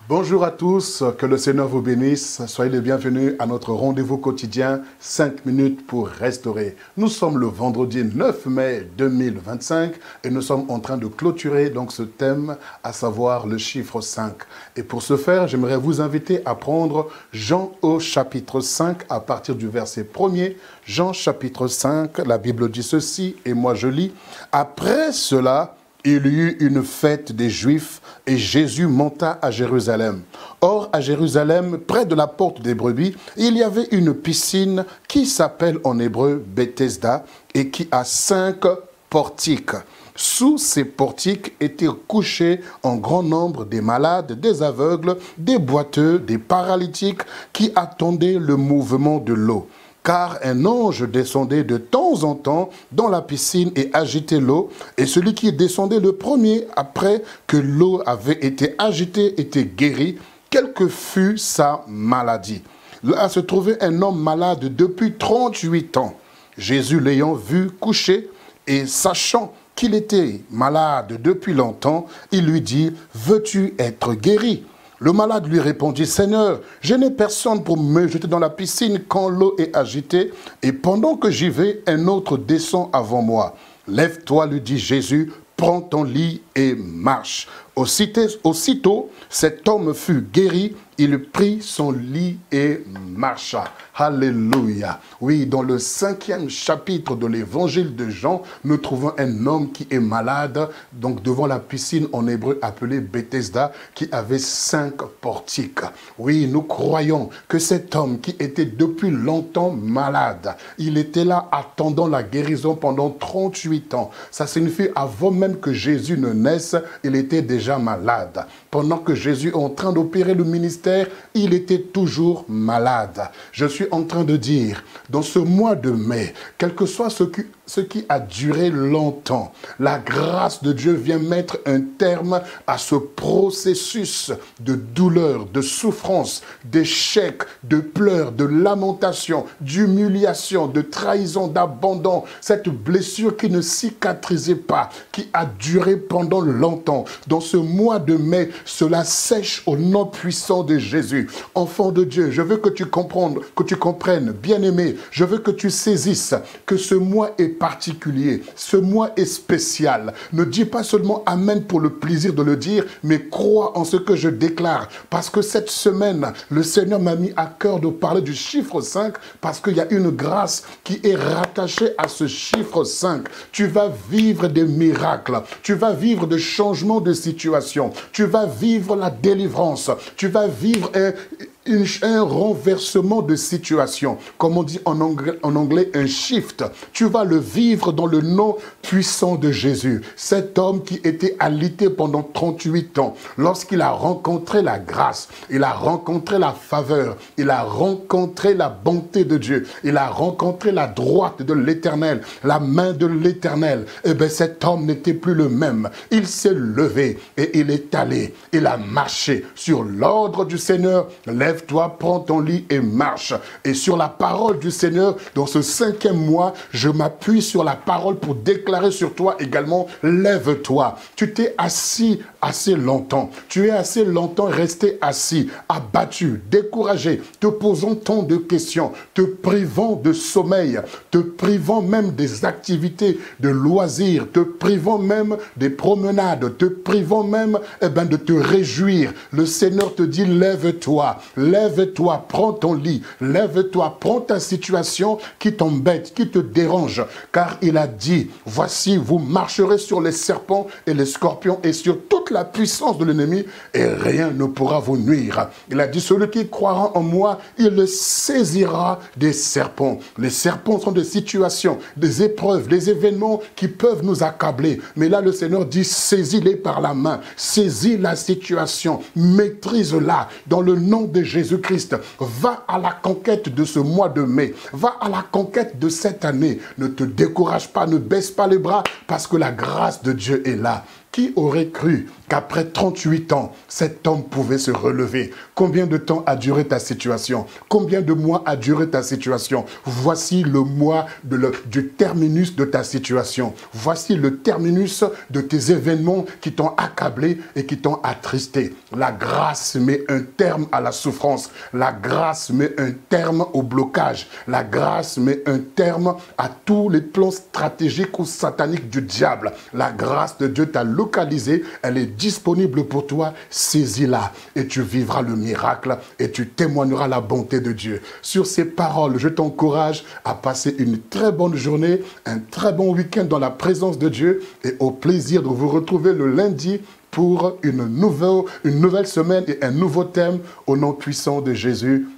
Bonjour à tous, que le Seigneur vous bénisse. Soyez les bienvenus à notre rendez-vous quotidien, 5 minutes pour restaurer. Nous sommes le vendredi 9 mai 2025 et nous sommes en train de clôturer donc ce thème, à savoir le chiffre 5. Et pour ce faire, j'aimerais vous inviter à prendre Jean au chapitre 5 à partir du verset 1er. Jean chapitre 5, la Bible dit ceci et moi je lis. Après cela, il y eut une fête des Juifs et Jésus monta à Jérusalem. Or, à Jérusalem, près de la porte des brebis, il y avait une piscine qui s'appelle en hébreu Bethesda et qui a 5 portiques. Sous ces portiques étaient couchés en grand nombre des malades, des aveugles, des boiteux, des paralytiques qui attendaient le mouvement de l'eau. Car un ange descendait de temps en temps dans la piscine et agitait l'eau. Et celui qui descendait le premier, après que l'eau avait été agitée, était guéri, quelle que fût sa maladie. Là se trouvait un homme malade depuis 38 ans. Jésus l'ayant vu couché et sachant qu'il était malade depuis longtemps, il lui dit, « Veux-tu être guéri ?» Le malade lui répondit, « Seigneur, je n'ai personne pour me jeter dans la piscine quand l'eau est agitée, et pendant que j'y vais, un autre descend avant moi. Lève-toi, lui dit Jésus, prends ton lit et marche. » Aussitôt, cet homme fut guéri, il prit son lit et marcha. Alléluia. Oui, dans le 5e chapitre de l'évangile de Jean, nous trouvons un homme qui est malade, donc devant la piscine en hébreu appelée Bethesda, qui avait 5 portiques. Oui, nous croyons que cet homme qui était depuis longtemps malade, il était là attendant la guérison pendant 38 ans. Ça signifie avant même que Jésus ne naisse, il était déjà malade. Pendant que Jésus est en train d'opérer le ministère, il était toujours malade. Je suis en train de dire, dans ce mois de mai, quel que soit ce qui a duré longtemps, la grâce de Dieu vient mettre un terme à ce processus de douleur, de souffrance, d'échec, de pleurs, de lamentation, d'humiliation, de trahison, d'abandon. Cette blessure qui ne cicatrisait pas, qui a duré pendant longtemps. Dans ce mois de mai, cela sèche au nom puissant de Jésus. Enfant de Dieu, je veux que tu comprennes, bien-aimé, je veux que tu saisisses que ce mois est particulier, ce mois est spécial. Ne dis pas seulement Amen pour le plaisir de le dire, mais crois en ce que je déclare. Parce que cette semaine, le Seigneur m'a mis à cœur de parler du chiffre 5, parce qu'il y a une grâce qui est rattachée à ce chiffre 5. Tu vas vivre des miracles, tu vas vivre des changements de situation, tu vas vivre la délivrance, tu vas vivre un renversement de situation, comme on dit en anglais, un shift. Tu vas le vivre dans le nom puissant de Jésus. Cet homme qui était alité pendant 38 ans, lorsqu'il a rencontré la grâce, il a rencontré la faveur, il a rencontré la bonté de Dieu, il a rencontré la droite de l'Éternel, la main de l'Éternel, et bien cet homme n'était plus le même. Il s'est levé et il est allé, il a marché sur l'ordre du Seigneur. Lève-toi, prends ton lit et marche. Et sur la parole du Seigneur, dans ce 5e mois, je m'appuie sur la parole pour déclarer sur toi également, lève-toi. Tu t'es assis assez longtemps. Tu es assez longtemps resté assis, abattu, découragé, te posant tant de questions, te privant de sommeil, te privant même des activités de loisirs, te privant même des promenades, te privant même de te réjouir. Le Seigneur te dit, lève-toi. Lève-toi, prends ton lit, lève-toi, prends ta situation qui t'embête, qui te dérange, car il a dit, voici, vous marcherez sur les serpents et les scorpions et sur toute la puissance de l'ennemi et rien ne pourra vous nuire. Il a dit, celui qui croira en moi, il le saisira des serpents. Les serpents sont des situations, des épreuves, des événements qui peuvent nous accabler. Mais là, le Seigneur dit, saisis-les par la main, saisis la situation, maîtrise-la dans le nom de Jésus-Christ. Va à la conquête de ce mois de mai. Va à la conquête de cette année. Ne te décourage pas, ne baisse pas les bras parce que la grâce de Dieu est là. Qui aurait cru qu'après 38 ans, cet homme pouvait se relever? Combien de temps a duré ta situation? Combien de mois a duré ta situation? Voici le mois du terminus de ta situation. Voici le terminus de tes événements qui t'ont accablé et qui t'ont attristé. La grâce met un terme à la souffrance. La grâce met un terme au blocage. La grâce met un terme à tous les plans stratégiques ou sataniques du diable. La grâce de Dieu t'a localisé, elle est disponible pour toi, saisis-la et tu vivras le miracle et tu témoigneras la bonté de Dieu. Sur ces paroles, je t'encourage à passer une très bonne journée, un très bon week-end dans la présence de Dieu et au plaisir de vous retrouver le lundi pour une nouvelle semaine et un nouveau thème au nom puissant de Jésus.